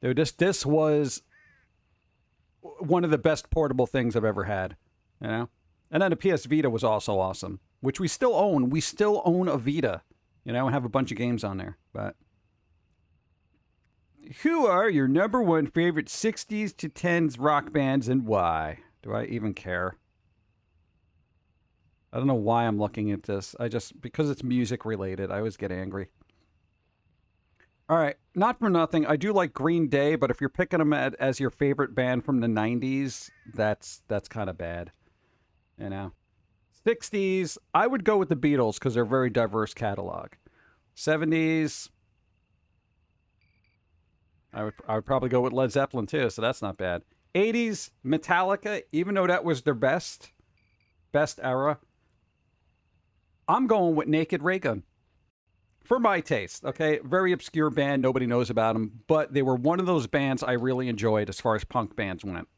Dude, this was one of the best portable things I've ever had. You know? And then the PS Vita was also awesome, which we still own. We still own a Vita, you know, and have a bunch of games on there. But who are your number one favorite 60s to 10s rock bands and why? Do I even care? I don't know why I'm looking at this. Because it's music related, I always get angry. All right, not for nothing. I do like Green Day, but if you're picking them as your favorite band from the 90s, that's kind of bad. You know? 60s, I would go with the Beatles because they're a very diverse catalog. 70s, I would probably go with Led Zeppelin too, so that's not bad. 80s, Metallica, even though that was their best era, I'm going with Naked Raygun. For my taste, okay? Very obscure band, nobody knows about them, but they were one of those bands I really enjoyed as far as punk bands went.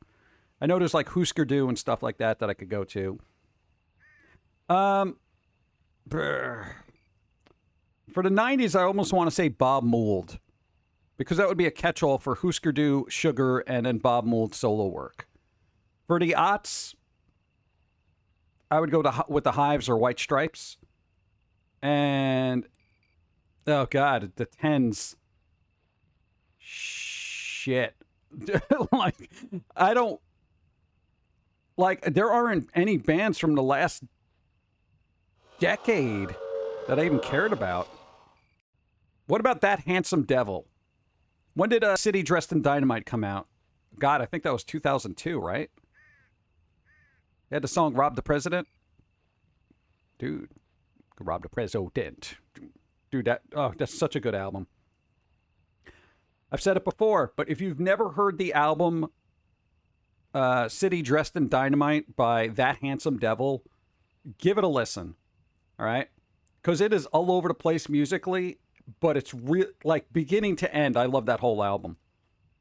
I know there's like Husker Du and stuff like that I could go to. For the 90s, I almost want to say Bob Mould, because that would be a catch-all for Husker Du, Sugar, and then Bob Mould solo work. For the aughts, I would go with the Hives or White Stripes. And, oh God, the 10s. Shit. Like, I don't, like, there aren't any bands from the last decade that I even cared about. What about That Handsome Devil? When did City Dressed in Dynamite come out? God, I think that was 2002, right? They had the song Rob the President. Dude, Rob the President. Dude, that's such a good album. I've said it before, but if you've never heard the album City Dressed in Dynamite by That Handsome Devil, give it a listen. All right? Because it is all over the place musically, but it's like beginning to end. I love that whole album.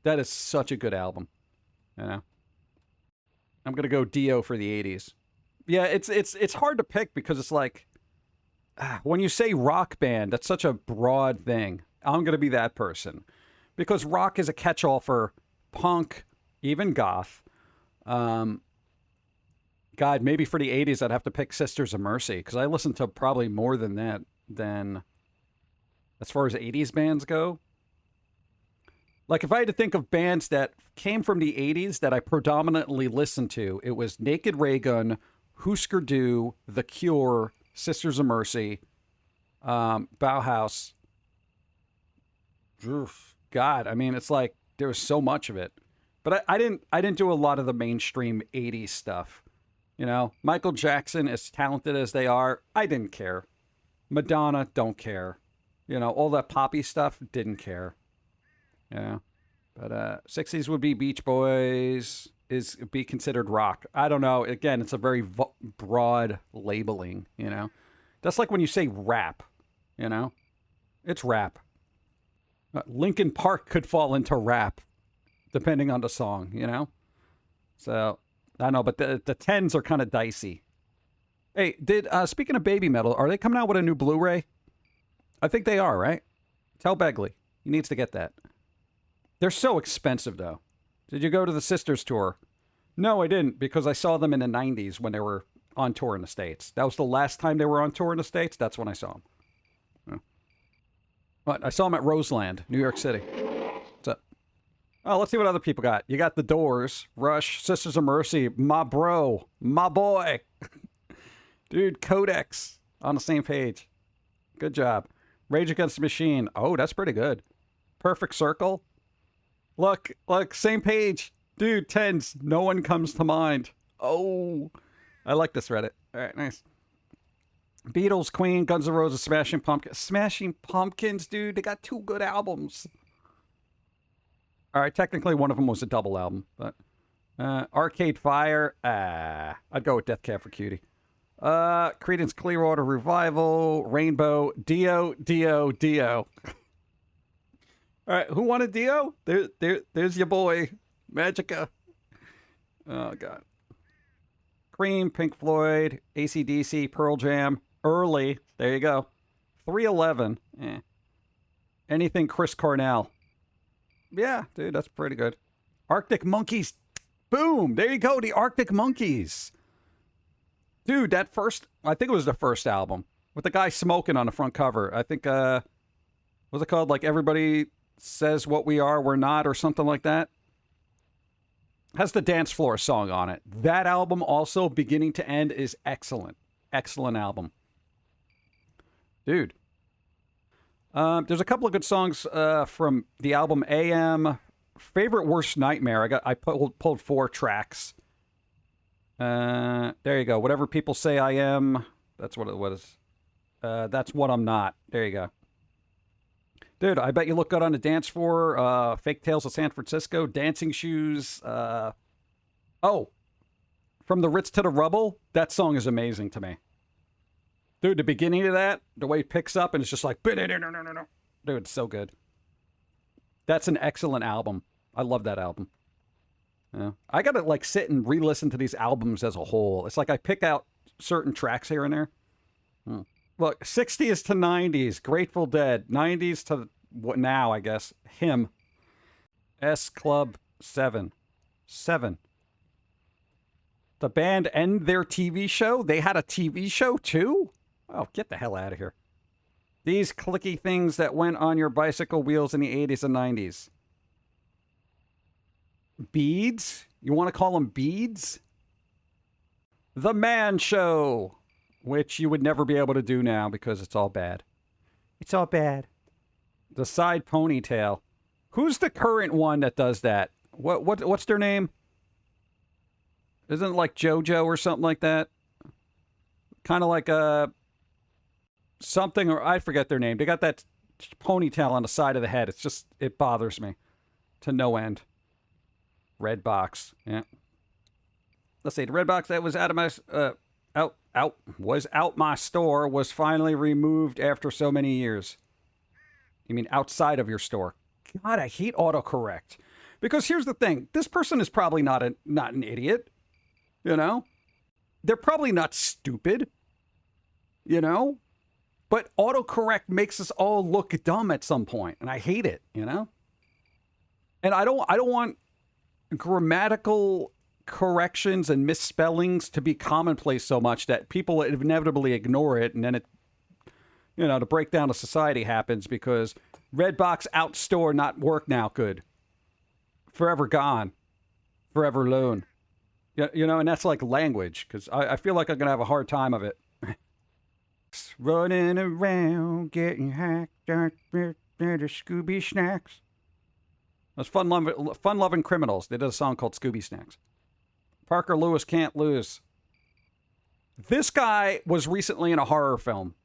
That is such a good album. You know? I'm going to go Dio for the 80s. Yeah, it's hard to pick because it's like, when you say rock band, that's such a broad thing. I'm going to be that person. Because rock is a catch-all for punk, even goth. God, maybe for the 80s, I'd have to pick Sisters of Mercy, because I listened to probably more than that, than as far as 80s bands go. Like, if I had to think of bands that came from the 80s that I predominantly listened to, it was Naked Raygun, Husker Du, The Cure, Sisters of Mercy, Bauhaus. Oof, God, I mean, it's like there was so much of it. But I didn't do a lot of the mainstream 80s stuff. You know, Michael Jackson, as talented as they are, I didn't care. Madonna, don't care. You know, all that poppy stuff, didn't care. Yeah. But 60s would be Beach Boys, be considered rock. I don't know. Again, it's a very broad labeling, you know. That's like when you say rap, you know. It's rap. Linkin Park could fall into rap, depending on the song, you know. So, I don't know, but the 10s are kind of dicey. Hey, speaking of Baby Metal, are they coming out with a new Blu-ray? I think they are, right? Tell Begley. He needs to get that. They're so expensive, though. Did you go to the Sisters tour? No, I didn't, because I saw them in the 90s when they were on tour in the States. That was the last time they were on tour in the States. That's when I saw them. Yeah. But I saw them at Roseland, New York City. What's up? Oh, let's see what other people got. You got The Doors, Rush, Sisters of Mercy, my bro, my boy. Dude, Codex, on the same page. Good job. Rage Against the Machine. Oh, that's pretty good. Perfect Circle. Look, same page. Dude, 10s. No one comes to mind. Oh, I like this Reddit. All right, nice. Beatles, Queen, Guns N' Roses, Smashing Pumpkins. Smashing Pumpkins, dude. They got 2 good albums. All right, technically one of them was a double album, but Arcade Fire. I'd go with Death Cab for Cutie. Creedence Clearwater Revival, Rainbow, Dio. All right, who wanted Dio? There's your boy, Magica. Oh, God. Cream, Pink Floyd, AC/DC, Pearl Jam, Early. There you go. 311. Anything Chris Cornell. Yeah, dude, that's pretty good. Arctic Monkeys. Boom. There you go. The Arctic Monkeys. Dude, that first, I think it was the first album with the guy smoking on the front cover. I think, what's it called? Like Everybody Says What We Are, We're Not, or something like that. Has the dance floor song on it. That album also, beginning to end, is excellent. Excellent album. Dude. There's a couple of good songs from the album J.i.M. Favorite Worst Nightmare. I pulled 4 tracks. There you go. Whatever People Say I Am. That's what it was. That's What I'm Not. There you go. Dude, I bet you look good on the dance floor. Fake Tales of San Francisco. Dancing Shoes. Oh. From the Ritz to the Rubble. That song is amazing to me. Dude, the beginning of that, the way it picks up and it's just like... Dude, it's so good. That's an excellent album. I love that album. Yeah. I gotta like sit and re-listen to these albums as a whole. It's like I pick out certain tracks here and there. Look, 60s to 90s, Grateful Dead. 90s to what now, I guess. Him. S Club 7. 7. The band end their TV show? They had a TV show too? Oh, get the hell out of here. These clicky things that went on your bicycle wheels in the 80s and 90s. Beads? You want to call them beads? The Man Show, which you would never be able to do now because it's all bad. It's all bad. The Side Ponytail. Who's the current one that does that? What's their name? Isn't it like JoJo or something like that? Kind of like something, or I forget their name. They got that ponytail on the side of the head. It's just, it bothers me to no end. Red Box. Yeah. Let's see. The Red Box that was out of my out my store was finally removed after so many years. You mean outside of your store? God, I hate autocorrect. Because here's the thing. This person is probably not an idiot. You know? They're probably not stupid. You know? But autocorrect makes us all look dumb at some point, and I hate it, you know? And I don't want grammatical corrections and misspellings to be commonplace so much that people inevitably ignore it, and then it, you know, the breakdown of society happens because Redbox out store not work now good. Forever gone. Forever alone. You know, and that's like language, because I feel like I'm going to have a hard time of it. Running around, getting hacked at the Scooby Snacks. Those fun-loving criminals. They did a song called Scooby Snacks. Parker Lewis Can't Lose. This guy was recently in a horror film.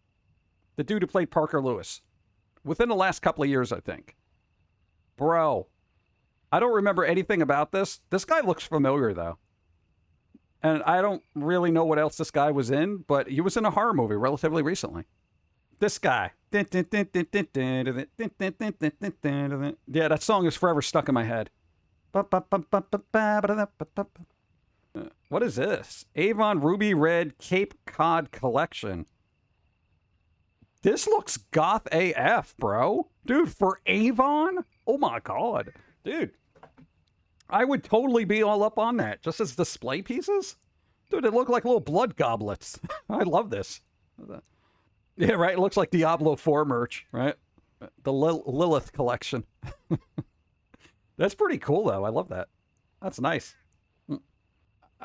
The dude who played Parker Lewis. Within the last couple of years, I think. Bro. I don't remember anything about this. This guy looks familiar, though. And I don't really know what else this guy was in, but he was in a horror movie relatively recently. This guy. Yeah, that song is forever stuck in my head. What is this? Avon Ruby Red Cape Cod Collection. This looks goth AF, bro. Dude, for Avon? Oh my God. Dude. I would totally be all up on that, just as display pieces. Dude, they look like little blood goblets. I love this. Yeah, right? It looks like Diablo 4 merch, right? The Lilith collection. That's pretty cool, though. I love that. That's nice.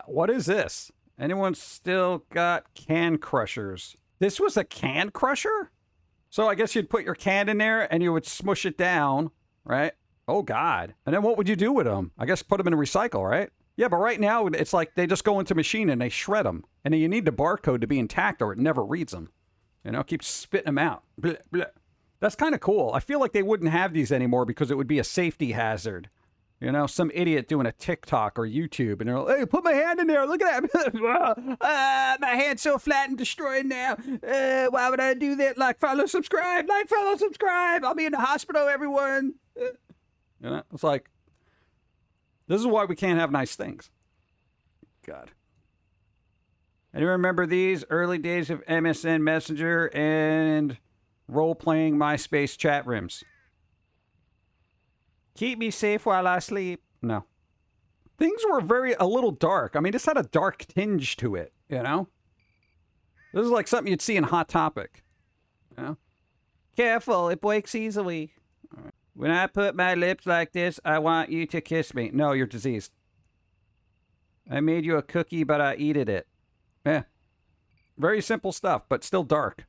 What is this? Anyone still got can crushers? This was a can crusher? So I guess you'd put your can in there and you would smush it down, right? Oh, God. And then what would you do with them? I guess put them in a recycle, right? Yeah, but right now, it's like they just go into machine and they shred them. And then you need the barcode to be intact or it never reads them. You know, keep spitting them out. Blech, blech. That's kind of cool. I feel like they wouldn't have these anymore because it would be a safety hazard. You know, some idiot doing a TikTok or YouTube and they're like, hey, put my hand in there. Look at that. My hand's so flat and destroyed now. Why would I do that? Like, follow, subscribe. Like, follow, subscribe. I'll be in the hospital, everyone. You know, it's like, this is why we can't have nice things. God. Anyone remember these early days of MSN Messenger and role-playing MySpace chat rooms? Keep me safe while I sleep. No. Things were a little dark. I mean, this had a dark tinge to it, you know? This is like something you'd see in Hot Topic. You know? Careful, it breaks easily. When I put my lips like this, I want you to kiss me. No, you're diseased. I made you a cookie, but I eated it. Yeah. Very simple stuff, but still dark.